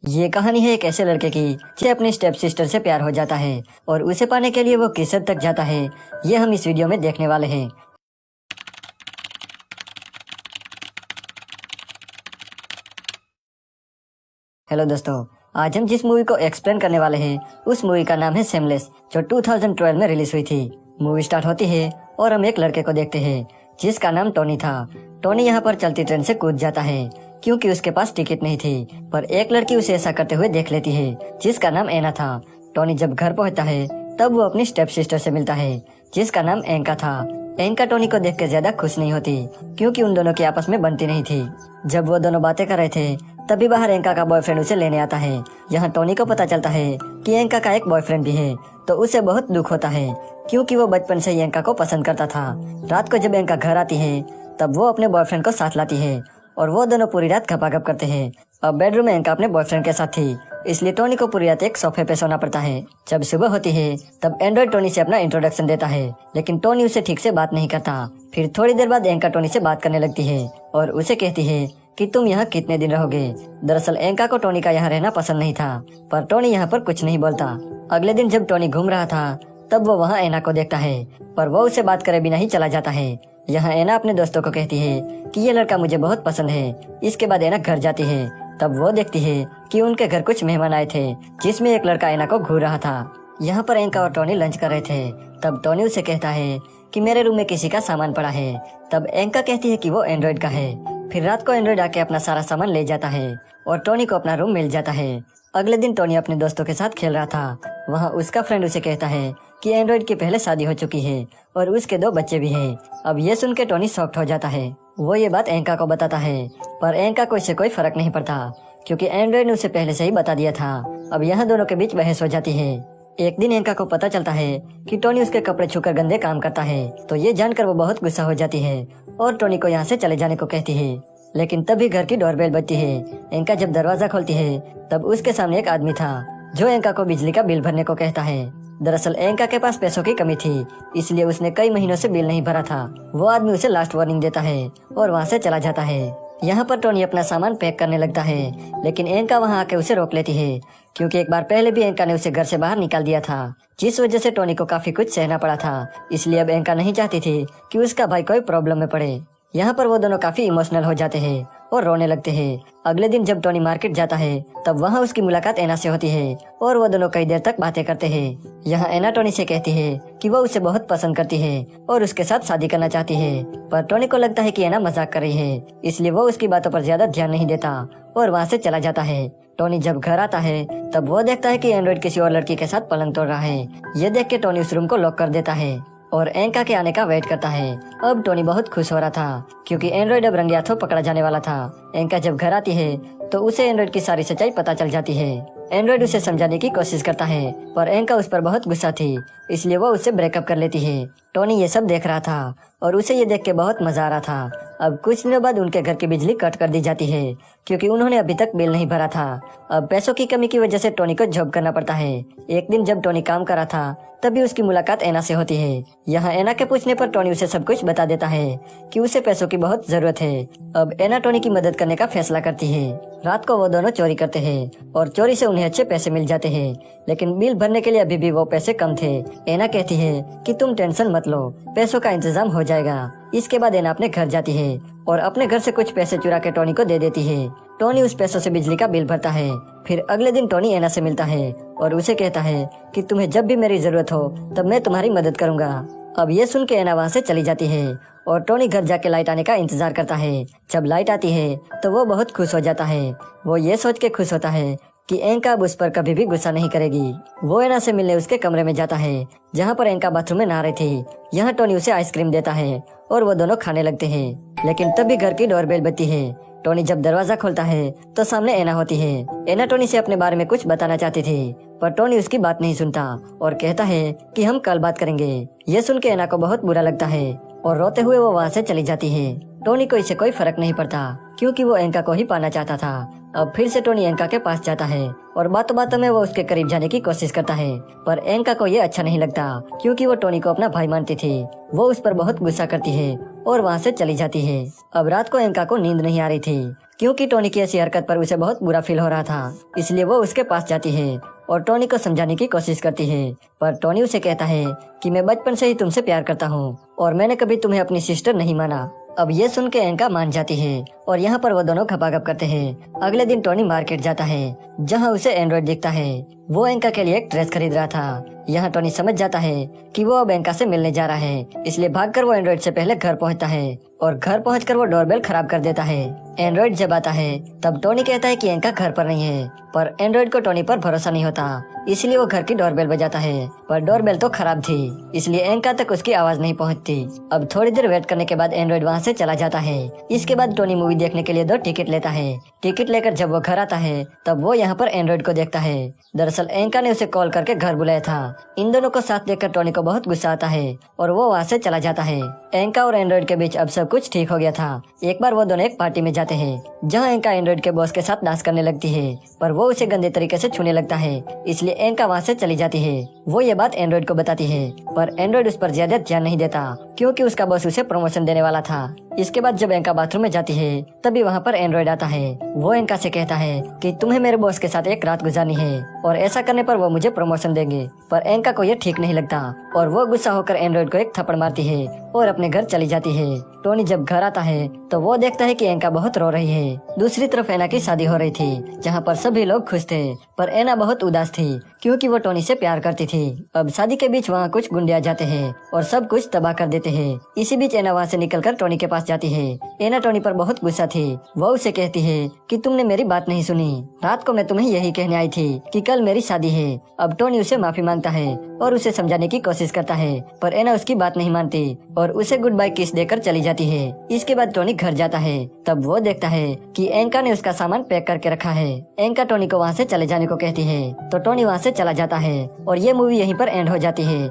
ये कहानी है एक ऐसे लड़के की जो अपनी स्टेप सिस्टर से प्यार हो जाता है और उसे पाने के लिए वो किस हद तक जाता है, ये हम इस वीडियो में देखने वाले हैं। हेलो दोस्तों, आज हम जिस मूवी को एक्सप्लेन करने वाले हैं उस मूवी का नाम है सेमलेस, जो 2012 में रिलीज हुई थी। मूवी स्टार्ट होती है और हम एक लड़के को देखते हैं जिसका नाम टोनी था। टोनी यहाँ पर चलती ट्रेन से कूद जाता है क्योंकि उसके पास टिकट नहीं थी, पर एक लड़की उसे ऐसा करते हुए देख लेती है जिसका नाम एना था। टोनी जब घर पहुँचता है तब वो अपनी स्टेप सिस्टर से मिलता है जिसका नाम एंका था। एंका टोनी को देख के ज्यादा खुश नहीं होती क्योंकि उन दोनों की आपस में बनती नहीं थी। जब वो दोनों बातें कर रहे थे तभी बाहर एंका का बॉयफ्रेंड उसे लेने आता है। यहाँ टोनी को पता चलता है कि एंका का एक बॉयफ्रेंड भी है, तो उसे बहुत दुख होता है क्योंकि वो बचपन से ही एंका को पसंद करता था। रात को जब एंका घर आती है तब वो अपने बॉयफ्रेंड को साथ लाती है और वो दोनों पूरी रात गपागप करते हैं। अब बेडरूम में एंका अपने बॉयफ्रेंड के साथ थी, इसलिए टोनी को पूरी रात एक सोफे पे सोना पड़ता है। जब सुबह होती है तब एंड्रॉइड टोनी से अपना इंट्रोडक्शन देता है, लेकिन टोनी उसे ठीक से बात नहीं करता। फिर थोड़ी देर बाद एंका टोनी से बात करने लगती है और उसे कहती है कि तुम यहाँ कितने दिन रहोगे। दरअसल एंका को टोनी का यहाँ रहना पसंद नहीं था, पर टोनी यहाँ पर कुछ नहीं बोलता। अगले दिन जब टोनी घूम रहा था तब वो वहाँ एना को देखता है, पर वो उसे बात करे बिना ही चला जाता है। यहाँ एना अपने दोस्तों को कहती है कि ये लड़का मुझे बहुत पसंद है। इसके बाद एना घर जाती है, तब वो देखती है कि उनके घर कुछ मेहमान आए थे जिसमें एक लड़का एना को घूर रहा था। यहाँ पर एंका और टोनी लंच कर रहे थे, तब टोनी उसे कहता है कि मेरे रूम में किसी का सामान पड़ा है। तब एंका कहती है कि वो एंड्रॉइड का है। फिर रात को एंड्रॉइड आके अपना सारा सामान ले जाता है और टोनी को अपना रूम मिल जाता है। अगले दिन टोनी अपने दोस्तों के साथ खेल रहा था। वहाँ उसका फ्रेंड उसे कहता है कि एंड्रॉइड की पहले शादी हो चुकी है और उसके 2 बच्चे भी हैं। अब ये सुन के टोनी शॉक्ड हो जाता है। वो ये बात एंका को बताता है, पर एंका को इससे कोई फर्क नहीं पड़ता क्योंकि एंड्रॉइड ने उसे पहले से ही बता दिया था। अब यहाँ दोनों के बीच बहस हो जाती है। एक दिन एंका को पता चलता है कि टोनी उसके कपड़े छूकर गंदे काम करता है, तो ये जानकर वो बहुत गुस्सा हो जाती है और टोनी को यहाँ से चले जाने को कहती है। लेकिन तभी घर की डोरबेल बजती है। एंका जब दरवाजा खोलती है तब उसके सामने एक आदमी था जो एंका को बिजली का बिल भरने को कहता है। दरअसल एंका के पास पैसों की कमी थी, इसलिए उसने कई महीनों से बिल नहीं भरा था। वो आदमी उसे लास्ट वार्निंग देता है और वहाँ से चला जाता है। यहाँ पर टोनी अपना सामान पैक करने लगता है, लेकिन एंका वहाँ आके उसे रोक लेती है क्योंकि एक बार पहले भी एंका ने उसे घर से बाहर निकाल दिया था, जिस वजह से टोनी को काफी कुछ सहना पड़ा था। इसलिए अब एंका नहीं चाहती थी कि उसका भाई कोई प्रॉब्लम में पड़े। यहाँ पर वो दोनों काफी इमोशनल हो जाते हैं और रोने लगते हैं। अगले दिन जब टोनी मार्केट जाता है तब वहाँ उसकी मुलाकात एना से होती है और वो दोनों कई देर तक बातें करते हैं। यहाँ एना टोनी से कहती है कि वो उसे बहुत पसंद करती है और उसके साथ शादी करना चाहती है, पर टोनी को लगता है कि एना मजाक कर रही है, इसलिए वो उसकी बातों पर ज्यादा ध्यान नहीं देता और वहाँ से चला जाता है। टोनी जब घर आता है तब वो देखता है कि एंड्रॉइड किसी और लड़की के साथ पलंग तोड़ रहा है। ये देख के टोनी उस रूम को लॉक कर देता है और एंका के आने का वेट करता है। अब टोनी बहुत खुश हो रहा था क्योंकि एंड्रॉइड अब रंगे हाथों पकड़ा जाने वाला था। एंका जब घर आती है तो उसे एंड्रॉइड की सारी सच्चाई पता चल जाती है। एंड्रॉइड उसे समझाने की कोशिश करता है, पर एंका उस पर बहुत गुस्सा थी, इसलिए वो उससे ब्रेकअप कर लेती है। टोनी ये सब देख रहा था और उसे ये देख के बहुत मजा आ रहा था। अब कुछ दिनों बाद उनके घर की बिजली कट कर दी जाती है क्योंकि उन्होंने अभी तक बिल नहीं भरा था। अब पैसों की कमी की वजह से टोनी को जॉब करना पड़ता है। एक दिन जब टोनी काम कर रहा था तभी उसकी मुलाकात एना से होती है। यहाँ एना के पूछने पर टोनी उसे सब कुछ बता देता है कि उसे पैसों की बहुत जरूरत है। अब एना टोनी की मदद करने का फैसला करती है। रात को वो दोनों चोरी करते हैं और चोरी से उन्हें अच्छे पैसे मिल जाते हैं, लेकिन बिल भरने के लिए अभी भी वो पैसे कम थे। एना कहती है कि तुम टेंशन मत लो, पैसों का इंतजाम हो जाएगा। इसके बाद एना अपने घर जाती है और अपने घर से कुछ पैसे चुरा के टोनी को दे देती है। टोनी उस पैसों से बिजली का बिल भरता है। फिर अगले दिन टोनी एना से मिलता है और उसे कहता है कि तुम्हें जब भी मेरी जरूरत हो तब मैं तुम्हारी मदद करूंगा। अब ये सुन के एना वहाँ से चली जाती है और टोनी घर जाके लाइट आने का इंतजार करता है। जब लाइट आती है तो वो बहुत खुश हो जाता है। वो ये सोच के खुश होता है कि एंका अब उस पर कभी भी गुस्सा नहीं करेगी। वो एना से मिलने उसके कमरे में जाता है जहाँ पर एंका बाथरूम में नहा रही थी। यहाँ टोनी उसे आइसक्रीम देता है और वो दोनों खाने लगते हैं, लेकिन तभी घर की डोरबेल बजती है। टोनी जब दरवाजा खोलता है तो सामने एना होती है। एना टोनी से अपने बारे में कुछ बताना चाहती थी, पर टोनी उसकी बात नहीं सुनता और कहता है कि हम कल बात करेंगे। ये सुन के एना को बहुत बुरा लगता है और रोते हुए वो वहाँ से चली जाती है। टोनी को इससे कोई फर्क नहीं पड़ता क्योंकि वो एंका को ही पाना चाहता था। अब फिर से टोनी एंका के पास जाता है और बातों बातों में वो उसके करीब जाने की कोशिश करता है, पर एंका को ये अच्छा नहीं लगता क्योंकि वो टोनी को अपना भाई मानती थी। वो उस पर बहुत गुस्सा करती है और वहाँ से चली जाती है। अब रात को एंका को नींद नहीं आ रही थी क्योंकि टोनी की ऐसी हरकत पर उसे बहुत बुरा फील हो रहा था। इसलिए वो उसके पास जाती है और टोनी को समझाने की कोशिश करती है, पर टोनी उसे कहता है कि मैं बचपन से ही तुमसे प्यार करता हूँ और मैंने कभी तुम्हें अपनी सिस्टर नहीं माना। अब ये सुन के एंका मान जाती है और यहाँ पर वो दोनों खपाखप करते हैं। अगले दिन टोनी मार्केट जाता है जहाँ उसे एंड्रॉइड दिखता है। वो एंका के लिए एक ड्रेस खरीद रहा था। यहाँ टोनी समझ जाता है कि वो अब एंका से मिलने जा रहा है, इसलिए भागकर वो एंड्रॉइड से पहले घर पहुँचता है और घर पहुंचकर वो डोरबेल खराब कर देता है। एंड्रॉइड जब आता है तब टोनी कहता है कि एंका घर पर नहीं है, पर एंड्रॉइड को टोनी पर भरोसा नहीं होता, इसलिए वो घर की डोरबेल बजाता है, पर डोरबेल तो खराब थी, इसलिए एंका तक उसकी आवाज नहीं पहुंचती। अब थोड़ी देर वेट करने के बाद एंड्रॉइड वहां से चला जाता है। इसके बाद टोनी मूवी देखने के लिए 2 टिकट लेता है। टिकट लेकर जब वो घर आता है तब वो यहाँ पर एंड्रॉइड को देखता है। दरअसल एंका ने उसे कॉल करके घर बुलाया था। इन दोनों को साथ देखकर टोनी को बहुत गुस्सा आता है और वो वहाँ से चला जाता है। एंका और एंड्रॉइड के बीच अब सब कुछ ठीक हो गया था। एक बार वो दोनों एक पार्टी में जाते हैं जहाँ एंका एंड्रॉइड के बॉस के साथ डांस करने लगती है, पर वो उसे गंदे तरीके से छूने लगता है, इसलिए एंका वहाँ से चली जाती है। वो ये बात एंड्रॉइड को बताती है, पर एंड्रॉइड उस पर ज्यादा ध्यान नहीं देता क्योंकि उसका बॉस उसे प्रमोशन देने वाला था। इसके बाद जब एंका बाथरूम में जाती है तभी वहाँ पर एंड्रॉइड आता है। वो एंका से कहता है कि तुम्हें मेरे बॉस के साथ एक रात गुजारनी है और ऐसा करने पर वो मुझे प्रमोशन देंगे, पर एंका को ये ठीक नहीं लगता और वो गुस्सा होकर एंड्रॉइड को एक थप्पड़ मारती है और अपने घर चली जाती है। टोनी जब घर आता है तो वो देखता है कि एंका बहुत रो रही है। दूसरी तरफ एना की शादी हो रही थी जहाँ पर सभी लोग खुश थे, पर एना बहुत उदास थी क्योंकि वो टोनी से प्यार करती थी। अब शादी के बीच वहाँ कुछ गुंडे आ जाते हैं और सब कुछ तबाह कर देते हैं। इसी बीच एना वहाँ से निकलकर टोनी के पास जाती है। एना टोनी पर बहुत गुस्सा थी। वो उसे कहती है कि तुमने मेरी बात नहीं सुनी, रात को मैं तुम्हें यही कहने आई थी कि कल मेरी शादी है। अब टोनी उसे माफी मांगता है और उसे समझाने की कोशिश करता है, पर एना उसकी बात नहीं मानती और उसे गुड बाय किस देकर चली जाती है। इसके बाद टोनी घर जाता है तब वो देखता है कि एंका ने उसका सामान पैक करके रखा है। एंका टोनी को वहाँ से चले जाने को कहती है तो टोनी वहाँ से चला जाता है और ये मूवी यहीं पर एंड हो जाती है।